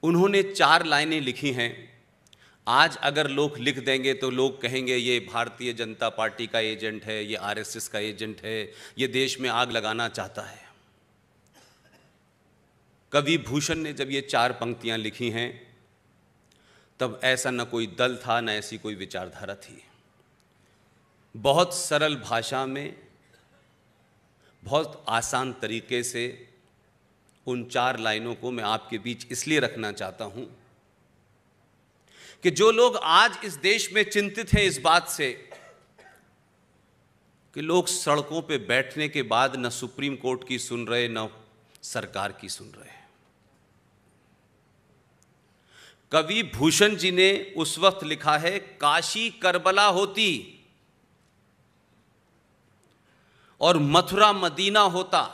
उन्होंने 4 लाइनें लिखी हैं। आज अगर लोग लिख देंगे तो लोग कहेंगे ये भारतीय जनता पार्टी का एजेंट है, ये आरएसएस का एजेंट है, ये देश में आग लगाना चाहता है। कवि भूषण ने जब ये 4 पंक्तियां लिखी हैं तब ऐसा न कोई दल था, न ऐसी कोई विचारधारा थी। बहुत सरल भाषा में, बहुत आसान तरीके से उन 4 लाइनों को मैं आपके बीच इसलिए रखना चाहता हूं कि जो लोग आज इस देश में चिंतित हैं इस बात से कि लोग सड़कों पे बैठने के बाद न सुप्रीम कोर्ट की सुन रहे, न सरकार की सुन रहे, कवि भूषण जी ने उस वक्त लिखा है, काशी करबला होती और मथुरा मदीना होता,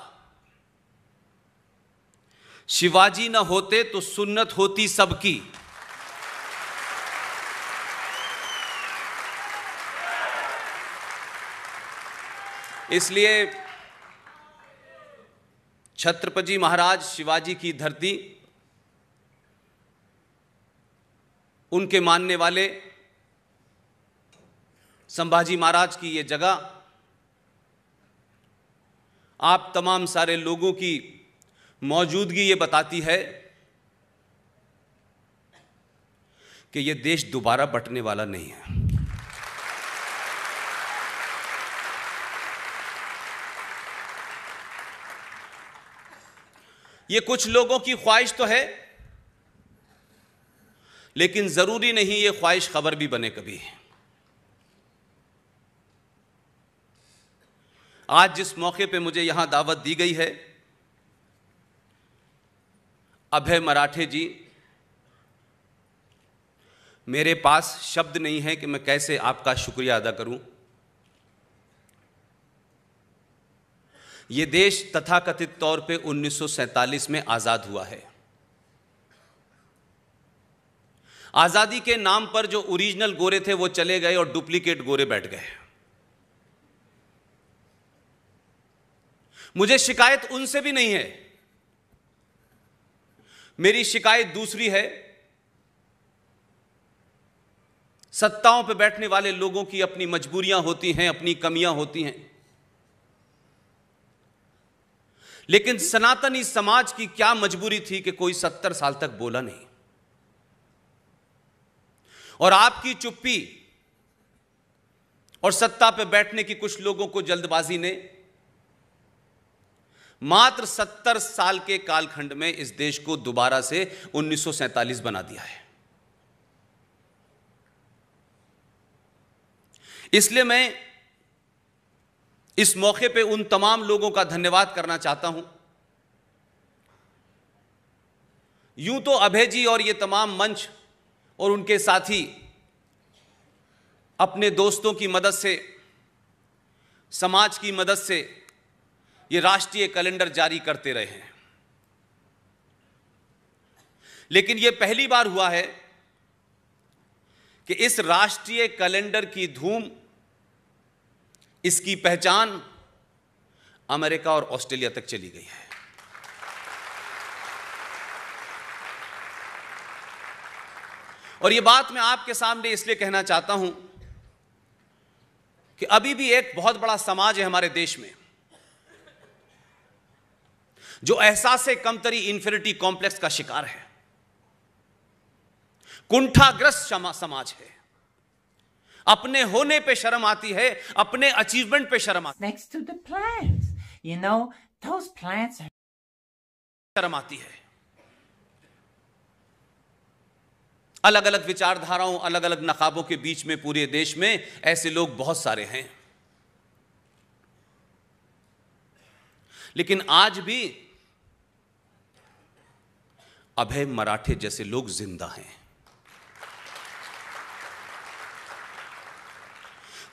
शिवाजी न होते तो सुन्नत होती सबकी। इसलिए छत्रपति महाराज शिवाजी की धरती, उनके मानने वाले संभाजी महाराज की ये जगह, आप तमाम सारे लोगों की मौजूदगी ये बताती है कि ये देश दोबारा बंटने वाला नहीं है। ये कुछ लोगों की ख्वाहिश तो है, लेकिन जरूरी नहीं ये ख्वाहिश खबर भी बने कभी। आज जिस मौके पे मुझे यहां दावत दी गई है, अभय मराठे जी, मेरे पास शब्द नहीं है कि मैं कैसे आपका शुक्रिया अदा करूं। यह देश तथाकथित तौर पे 1947 में आजाद हुआ है। आजादी के नाम पर जो ओरिजिनल गोरे थे वो चले गए और डुप्लीकेट गोरे बैठ गए। मुझे शिकायत उनसे भी नहीं है, मेरी शिकायत दूसरी है। सत्ताओं पे बैठने वाले लोगों की अपनी मजबूरियां होती हैं, अपनी कमियां होती हैं, लेकिन सनातनी समाज की क्या मजबूरी थी कि कोई 70 साल तक बोला नहीं। और आपकी चुप्पी और सत्ता पे बैठने की कुछ लोगों को जल्दबाजी ने मात्र 70 साल के कालखंड में इस देश को दोबारा से 1947 बना दिया है। इसलिए मैं इस मौके पे उन तमाम लोगों का धन्यवाद करना चाहता हूं। यूं तो अभय जी और ये तमाम मंच और उनके साथी अपने दोस्तों की मदद से, समाज की मदद से ये राष्ट्रीय कैलेंडर जारी करते रहे हैं, लेकिन ये पहली बार हुआ है कि इस राष्ट्रीय कैलेंडर की धूम, इसकी पहचान अमेरिका और ऑस्ट्रेलिया तक चली गई है। और ये बात मैं आपके सामने इसलिए कहना चाहता हूं कि अभी भी एक बहुत बड़ा समाज है हमारे देश में जो एहसास कमतरी, इंफीरियरिटी कॉम्प्लेक्स का शिकार है, कुंठाग्रस्त समाज है। अपने होने पे शर्म आती है, अपने अचीवमेंट पे शर्म आती है। Next to the plants, you know, those plants are... शर्म आती है। अलग अलग विचारधाराओं, अलग अलग नकाबों के बीच में पूरे देश में ऐसे लोग बहुत सारे हैं, लेकिन आज भी अभय मराठे जैसे लोग जिंदा हैं।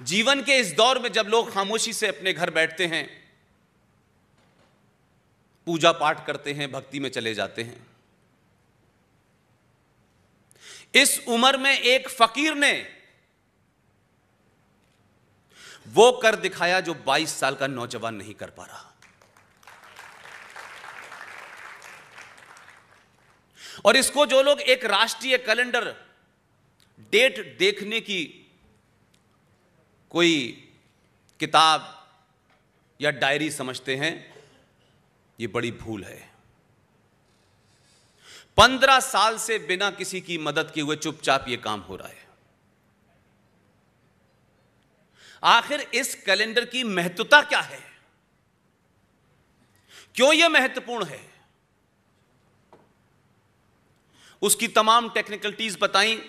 जीवन के इस दौर में जब लोग खामोशी से अपने घर बैठते हैं, पूजा पाठ करते हैं, भक्ति में चले जाते हैं, इस उम्र में एक फकीर ने वो कर दिखाया जो 22 साल का नौजवान नहीं कर पा रहा। और इसको जो लोग एक राष्ट्रीय कैलेंडर डेट देखने की कोई किताब या डायरी समझते हैं, ये बड़ी भूल है। 15 साल से बिना किसी की मदद किए हुए चुपचाप ये काम हो रहा है। आखिर इस कैलेंडर की महत्वता क्या है? क्यों यह महत्वपूर्ण है? उसकी तमाम टेक्निकलिटीज बताई,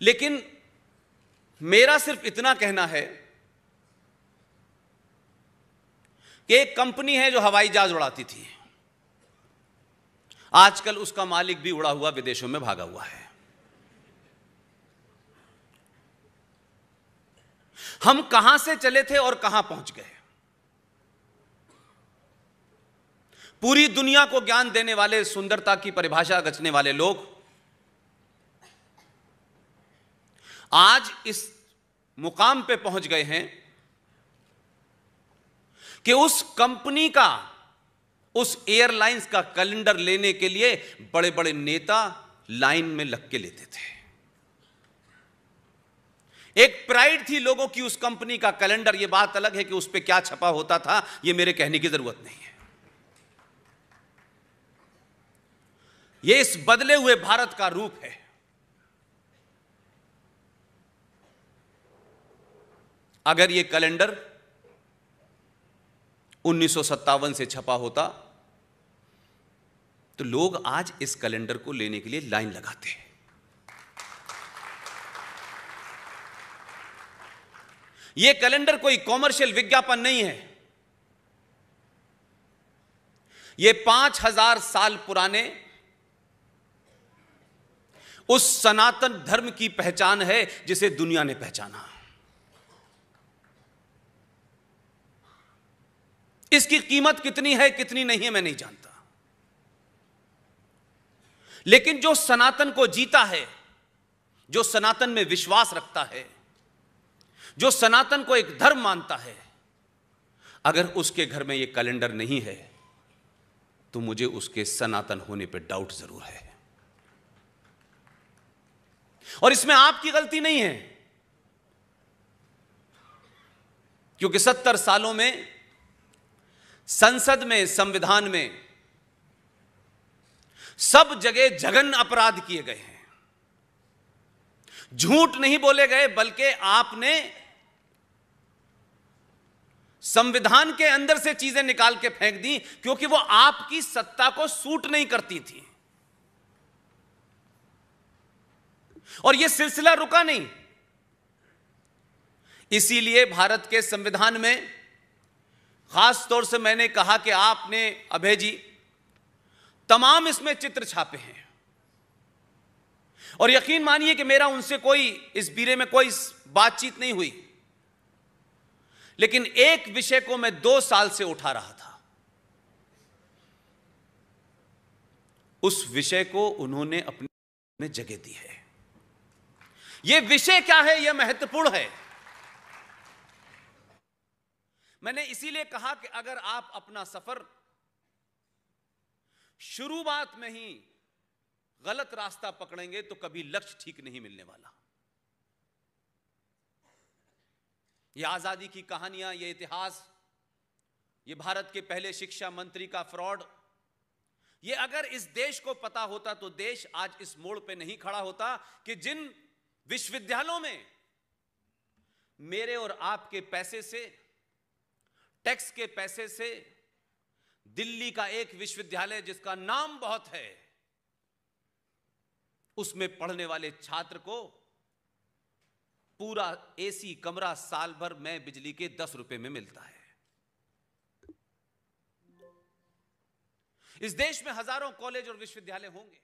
लेकिन मेरा सिर्फ इतना कहना है कि एक कंपनी है जो हवाई जहाज उड़ाती थी, आजकल उसका मालिक भी उड़ा हुआ विदेशों में भागा हुआ है। हम कहां से चले थे और कहां पहुंच गए? पूरी दुनिया को ज्ञान देने वाले, सुंदरता की परिभाषा रचने वाले लोग आज इस मुकाम पे पहुंच गए हैं कि उस कंपनी का, उस एयरलाइंस का कैलेंडर लेने के लिए बड़े बड़े नेता लाइन में लग के लेते थे। एक प्राइड थी लोगों की उस कंपनी का कैलेंडर। यह बात अलग है कि उस पे क्या छपा होता था, यह मेरे कहने की जरूरत नहीं है। यह इस बदले हुए भारत का रूप है। अगर यह कैलेंडर 1957 से छपा होता तो लोग आज इस कैलेंडर को लेने के लिए लाइन लगाते हैं। यह कैलेंडर कोई कॉमर्शियल विज्ञापन नहीं है। यह 5000 साल पुराने उस सनातन धर्म की पहचान है जिसे दुनिया ने पहचाना। इसकी कीमत कितनी है, कितनी नहीं है, मैं नहीं जानता, लेकिन जो सनातन को जीता है, जो सनातन में विश्वास रखता है, जो सनातन को एक धर्म मानता है, अगर उसके घर में यह कैलेंडर नहीं है तो मुझे उसके सनातन होने पर डाउट जरूर है। और इसमें आपकी गलती नहीं है, क्योंकि 70 सालों में संसद में, संविधान में सब जगह जघन्य अपराध किए गए हैं। झूठ नहीं बोले गए, बल्कि आपने संविधान के अंदर से चीजें निकाल के फेंक दी क्योंकि वो आपकी सत्ता को सूट नहीं करती थी। और यह सिलसिला रुका नहीं। इसीलिए भारत के संविधान में खास तौर से मैंने कहा कि आपने, अभय जी, तमाम इसमें चित्र छापे हैं। और यकीन मानिए कि मेरा उनसे कोई इस बीरे में कोई बातचीत नहीं हुई, लेकिन एक विषय को मैं 2 साल से उठा रहा था। उस विषय को उन्होंने अपनी जगह दी है। यह विषय क्या है, यह महत्वपूर्ण है। मैंने इसीलिए कहा कि अगर आप अपना सफर शुरुआत में ही गलत रास्ता पकड़ेंगे तो कभी लक्ष्य ठीक नहीं मिलने वाला। यह आजादी की कहानियां, यह इतिहास, यह भारत के पहले शिक्षा मंत्री का फ्रॉड, यह अगर इस देश को पता होता तो देश आज इस मोड़ पे नहीं खड़ा होता कि जिन विश्वविद्यालयों में मेरे और आपके पैसे से, टैक्स के पैसे से, दिल्ली का एक विश्वविद्यालय जिसका नाम बहुत है, उसमें पढ़ने वाले छात्र को पूरा एसी कमरा साल भर में बिजली के 10 रुपए में मिलता है। इस देश में हजारों कॉलेज और विश्वविद्यालय होंगे।